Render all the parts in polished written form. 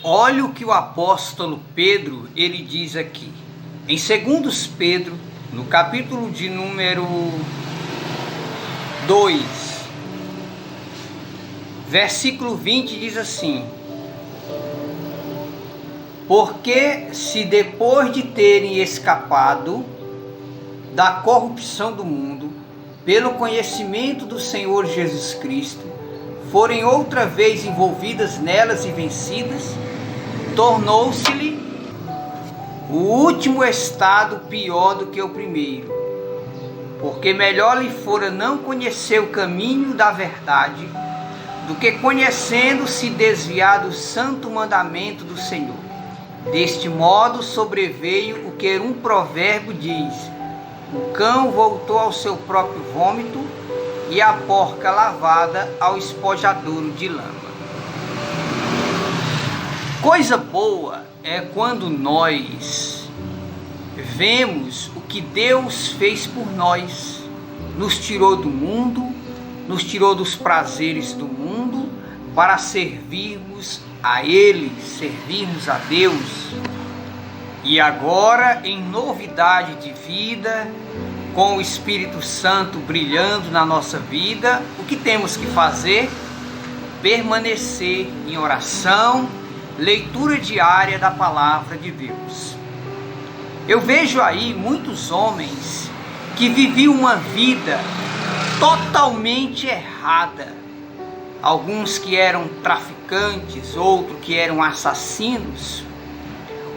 Olha o que o apóstolo Pedro, ele diz aqui. Em 2 Pedro, no capítulo de número 2, versículo 20, diz assim: porque se depois de terem escapado da corrupção do mundo, pelo conhecimento do Senhor Jesus Cristo, forem outra vez envolvidas nelas e vencidas, tornou-se-lhe o último estado pior do que o primeiro, porque melhor lhe fora não conhecer o caminho da verdade, do que conhecendo se desviar do santo mandamento do Senhor. Deste modo sobreveio o que um provérbio diz: o cão voltou ao seu próprio vômito, e a porca lavada ao espojadouro de lama. Coisa boa é quando nós vemos o que Deus fez por nós. Nos tirou do mundo, nos tirou dos prazeres do mundo, para servirmos a Ele, servirmos a Deus. E agora, em novidade de vida, com o Espírito Santo brilhando na nossa vida, o que temos que fazer? Permanecer em oração, leitura diária da palavra de Deus. Eu vejo aí muitos homens que viviam uma vida totalmente errada. Alguns que eram traficantes, outros que eram assassinos,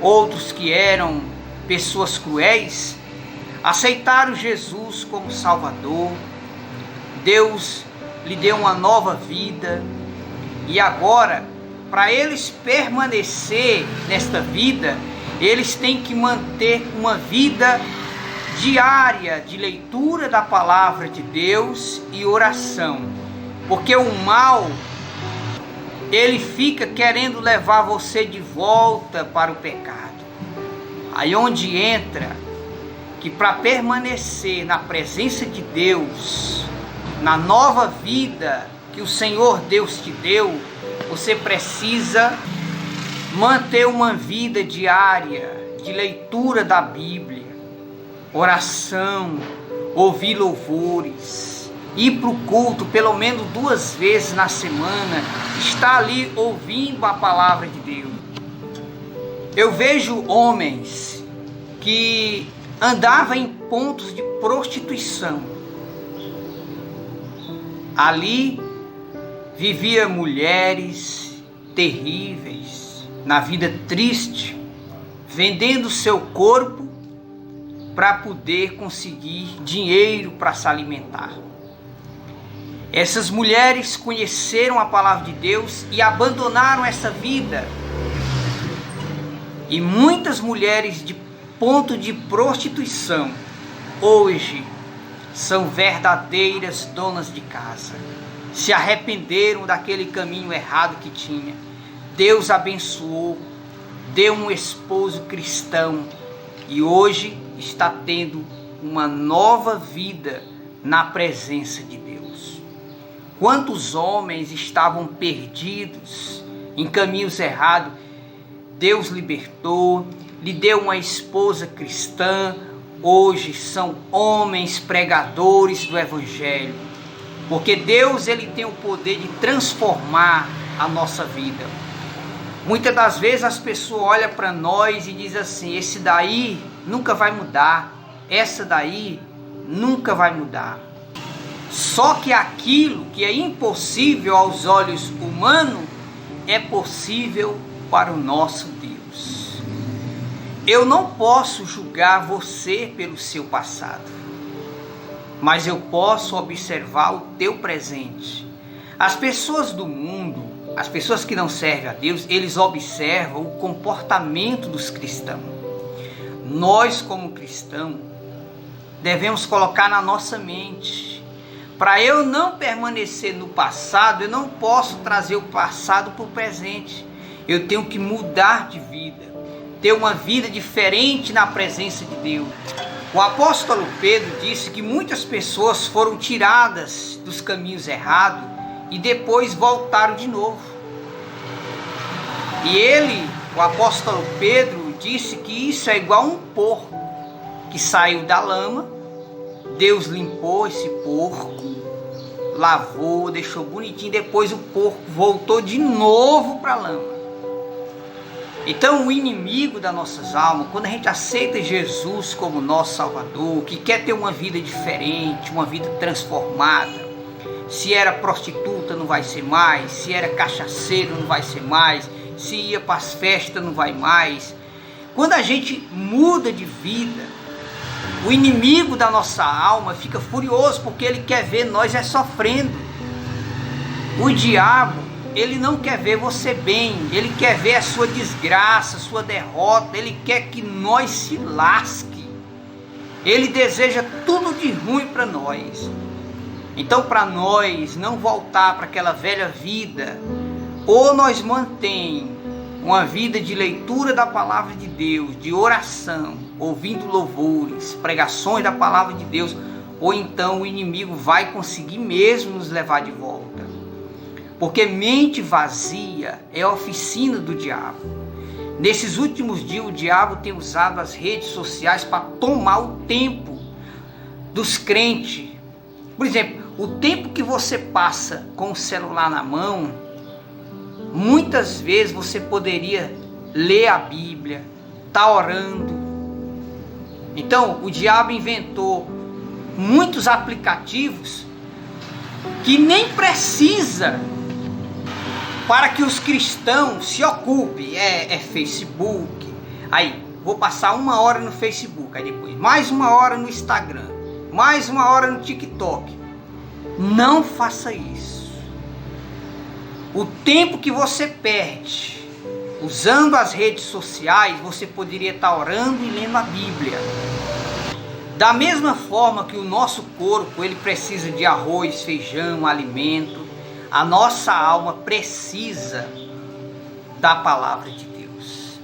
outros que eram pessoas cruéis, aceitaram Jesus como Salvador. Deus lhe deu uma nova vida, e agora, para eles permanecer nesta vida, eles têm que manter uma vida diária de leitura da palavra de Deus e oração, porque o mal, ele fica querendo levar você de volta para o pecado. Aí onde entra que para permanecer na presença de Deus, na nova vida que o Senhor Deus te deu, você precisa manter uma vida diária de leitura da Bíblia, oração, ouvir louvores, ir para o culto pelo menos 2 vezes na semana, estar ali ouvindo a palavra de Deus. Eu vejo homens que andavam em pontos de prostituição. Ali vivia mulheres terríveis, na vida triste, vendendo seu corpo para poder conseguir dinheiro para se alimentar. Essas mulheres conheceram a palavra de Deus e abandonaram essa vida. E muitas mulheres de ponto de prostituição hoje são verdadeiras donas de casa. Se arrependeram daquele caminho errado que tinha. Deus abençoou, deu um esposo cristão e hoje está tendo uma nova vida na presença de Deus. Quantos homens estavam perdidos em caminhos errados, Deus libertou, lhe deu uma esposa cristã, hoje são homens pregadores do Evangelho, porque Deus, ele tem o poder de transformar a nossa vida. Muitas das vezes as pessoas olham para nós e dizem assim: esse daí nunca vai mudar, essa daí nunca vai mudar. Só que aquilo que é impossível aos olhos humanos é possível para o nosso Deus. Eu não posso julgar você pelo seu passado, mas eu posso observar o teu presente. As pessoas do mundo, as pessoas que não servem a Deus, eles observam o comportamento dos cristãos. Nós, como cristãos, devemos colocar na nossa mente: para eu não permanecer no passado, eu não posso trazer o passado para o presente. Eu tenho que mudar de vida, ter uma vida diferente na presença de Deus. O apóstolo Pedro disse que muitas pessoas foram tiradas dos caminhos errados e depois voltaram de novo. E ele, o apóstolo Pedro, disse que isso é igual a um porco que saiu da lama. Deus limpou esse porco, lavou, deixou bonitinho, depois o porco voltou de novo para a lama. Então o inimigo das nossas almas, quando a gente aceita Jesus como nosso Salvador, que quer ter uma vida diferente, uma vida transformada, se era prostituta não vai ser mais, se era cachaceiro não vai ser mais, se ia para as festas não vai mais. Quando a gente muda de vida, o inimigo da nossa alma fica furioso, porque ele quer ver nós sofrendo. O diabo, ele não quer ver você bem, ele quer ver a sua desgraça, a sua derrota, ele quer que nós se lasque. Ele deseja tudo de ruim para nós. Então, para nós não voltar para aquela velha vida, ou nós mantém uma vida de leitura da palavra de Deus, de oração, ouvindo louvores, pregações da palavra de Deus, ou então o inimigo vai conseguir mesmo nos levar de volta. Porque mente vazia é a oficina do diabo. Nesses últimos dias, o diabo tem usado as redes sociais para tomar o tempo dos crentes. Por exemplo, o tempo que você passa com o celular na mão, muitas vezes você poderia ler a Bíblia, estar orando. Então, o diabo inventou muitos aplicativos que nem precisa para que os cristãos se ocupem. É Facebook, aí vou passar 1 hora no Facebook, aí depois mais 1 hora no Instagram, mais 1 hora no TikTok. Não faça isso. O tempo que você perde usando as redes sociais, você poderia estar orando e lendo a Bíblia. Da mesma forma que o nosso corpo, ele precisa de arroz, feijão, alimento, a nossa alma precisa da palavra de Deus.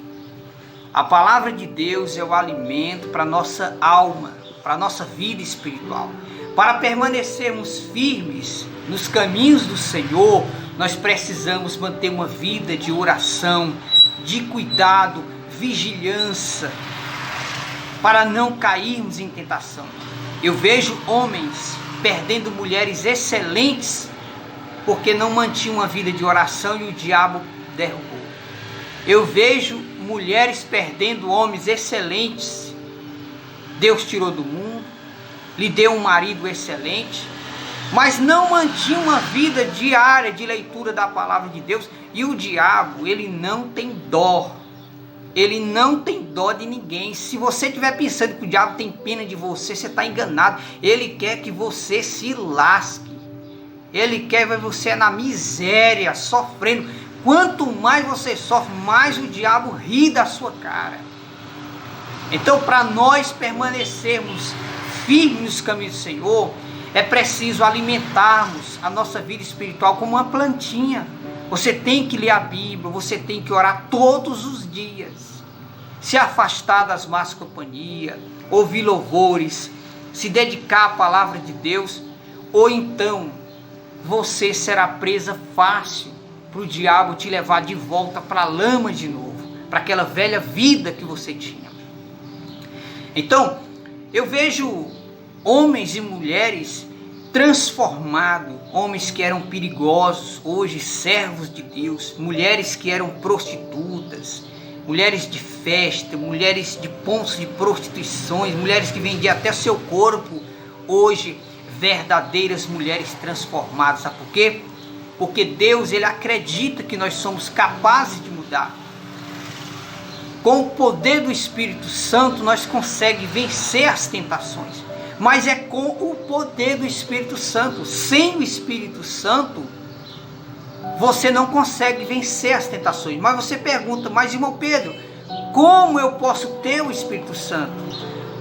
A palavra de Deus é o alimento para a nossa alma, para a nossa vida espiritual. Para permanecermos firmes nos caminhos do Senhor, nós precisamos manter uma vida de oração, de cuidado, vigilância, para não cairmos em tentação. Eu vejo homens perdendo mulheres excelentes porque não mantinham uma vida de oração e o diabo derrubou. Eu vejo mulheres perdendo homens excelentes. Deus tirou do mundo, lhe deu um marido excelente, mas não mantinha uma vida diária de leitura da palavra de Deus. E o diabo, ele não tem dó. Ele não tem dó de ninguém. Se você estiver pensando que o diabo tem pena de você, você está enganado. Ele quer que você se lasque. Ele quer ver você na miséria, sofrendo. Quanto mais você sofre, mais o diabo ri da sua cara. Então, para nós permanecermos firmes nos caminhos do Senhor, é preciso alimentarmos a nossa vida espiritual como uma plantinha. Você tem que ler a Bíblia, você tem que orar todos os dias, se afastar das más companhias, ouvir louvores, se dedicar à palavra de Deus, ou então você será presa fácil para o diabo te levar de volta para a lama de novo, para aquela velha vida que você tinha. Então, eu vejo homens e mulheres transformados, homens que eram perigosos, hoje servos de Deus, mulheres que eram prostitutas, mulheres de festa, mulheres de pontos de prostituições, mulheres que vendiam até seu corpo, hoje verdadeiras mulheres transformadas. Sabe por quê? Porque Deus, ele acredita que nós somos capazes de mudar. Com o poder do Espírito Santo, nós conseguimos vencer as tentações. Mas é com o poder do Espírito Santo. Sem o Espírito Santo, você não consegue vencer as tentações. Mas você pergunta, mas irmão Pedro, como eu posso ter o Espírito Santo?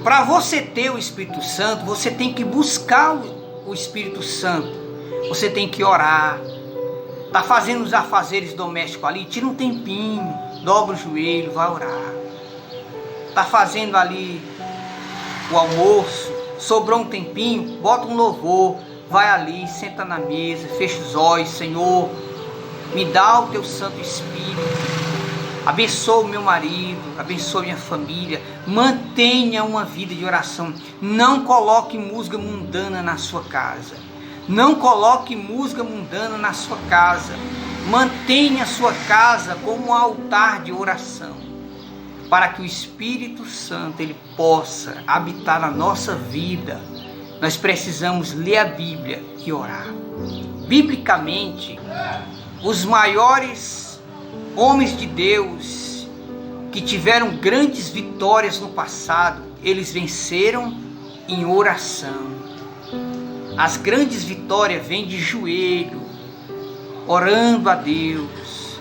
Para você ter o Espírito Santo, você tem que buscar o Espírito Santo. Você tem que orar. Está fazendo os afazeres domésticos ali, tira um tempinho, dobra o joelho, vai orar. Está fazendo ali o almoço, sobrou um tempinho, bota um louvor, vai ali, senta na mesa, fecha os olhos. Senhor, me dá o teu Santo Espírito, Abençoa o meu marido, abençoa minha família. Mantenha uma vida de oração. Não coloque música mundana na sua casa. Não coloque música mundana na sua casa. Mantenha a sua casa como um altar de oração, para que o Espírito Santo ele possa habitar na nossa vida. Nós precisamos ler a Bíblia e orar. Biblicamente, os maiores homens de Deus que tiveram grandes vitórias no passado, eles venceram em oração. As grandes vitórias vêm de joelho, orando a Deus.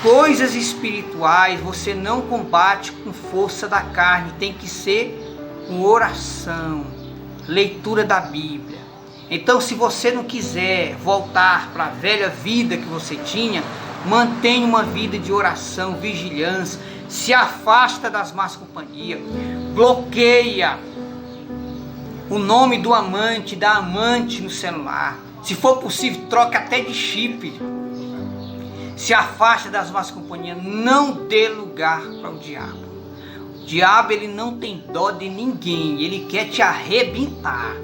Coisas espirituais você não combate com força da carne, tem que ser com oração, leitura da Bíblia. Então, se você não quiser voltar para a velha vida que você tinha, mantenha uma vida de oração, vigilância, se afasta das más companhias, bloqueia o nome do amante, da amante no celular. Se for possível, troque até de chip. Se afasta das más companhias, não dê lugar para o diabo. O diabo ele não tem dó de ninguém, ele quer te arrebentar.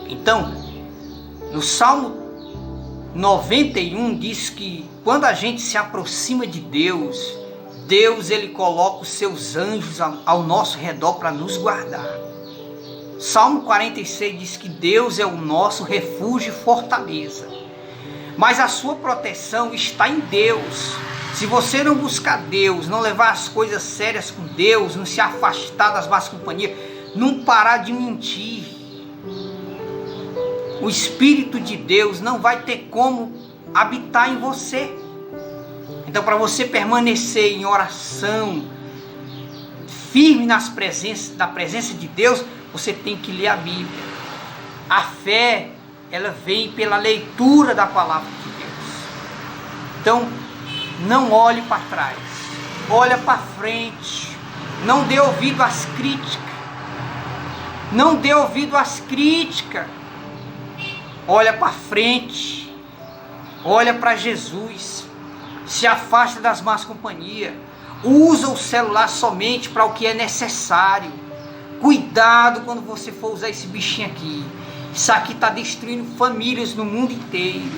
Então, no Salmo 91 diz que quando a gente se aproxima de Deus, Deus ele coloca os seus anjos ao nosso redor para nos guardar. Salmo 46 diz que Deus é o nosso refúgio e fortaleza. Mas a sua proteção está em Deus. Se você não buscar Deus, não levar as coisas sérias com Deus, não se afastar das más companhias, não parar de mentir, o Espírito de Deus não vai ter como habitar em você. Então, para você permanecer em oração, firme na presença de Deus, você tem que ler a Bíblia. A fé, ela vem pela leitura da palavra de Deus. Então, não olhe para trás, olha para frente. Não dê ouvido às críticas. Não dê ouvido às críticas. Olha para frente. Olha para Jesus. Se afasta das más companhias. Usa o celular somente para o que é necessário. Cuidado quando você for usar esse bichinho aqui. Isso aqui está destruindo famílias no mundo inteiro.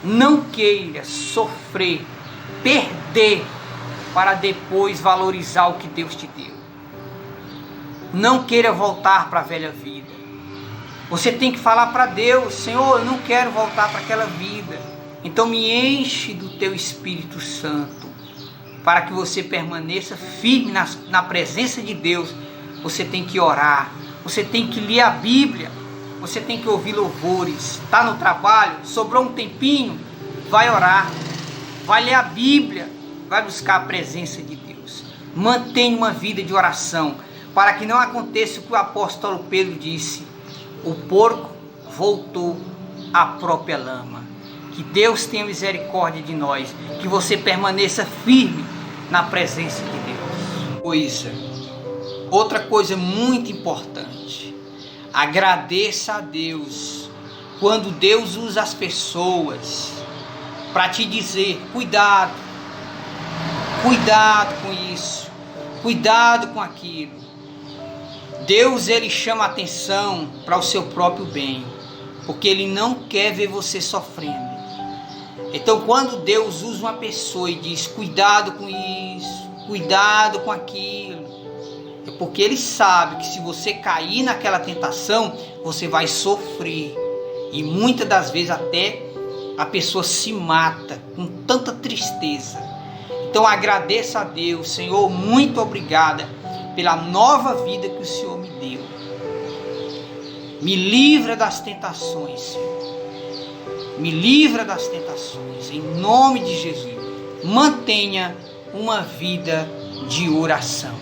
Não queira sofrer, perder, para depois valorizar o que Deus te deu. Não queira voltar para a velha vida. Você tem que falar para Deus: Senhor, eu não quero voltar para aquela vida. Então me enche do teu Espírito Santo, para que você permaneça firme na presença de Deus. Você tem que orar, você tem que ler a Bíblia, você tem que ouvir louvores. Está no trabalho, sobrou um tempinho, vai orar, vai ler a Bíblia, vai buscar a presença de Deus. Mantenha uma vida de oração, para que não aconteça o que o apóstolo Pedro disse: o porco voltou à própria lama. Que Deus tenha misericórdia de nós, que você permaneça firme na presença de Deus. Outra coisa muito importante: agradeça a Deus quando Deus usa as pessoas para te dizer: cuidado com isso, cuidado com aquilo. Deus ele chama a atenção para o seu próprio bem, porque ele não quer ver você sofrendo. Então, quando Deus usa uma pessoa e diz: cuidado com isso, cuidado com aquilo, é porque ele sabe que se você cair naquela tentação, você vai sofrer. E muitas das vezes até a pessoa se mata com tanta tristeza. Então agradeça a Deus: Senhor, muito obrigada pela nova vida que o Senhor me deu. Me livra das tentações, Senhor. Me livra das tentações, em nome de Jesus. Mantenha uma vida de oração.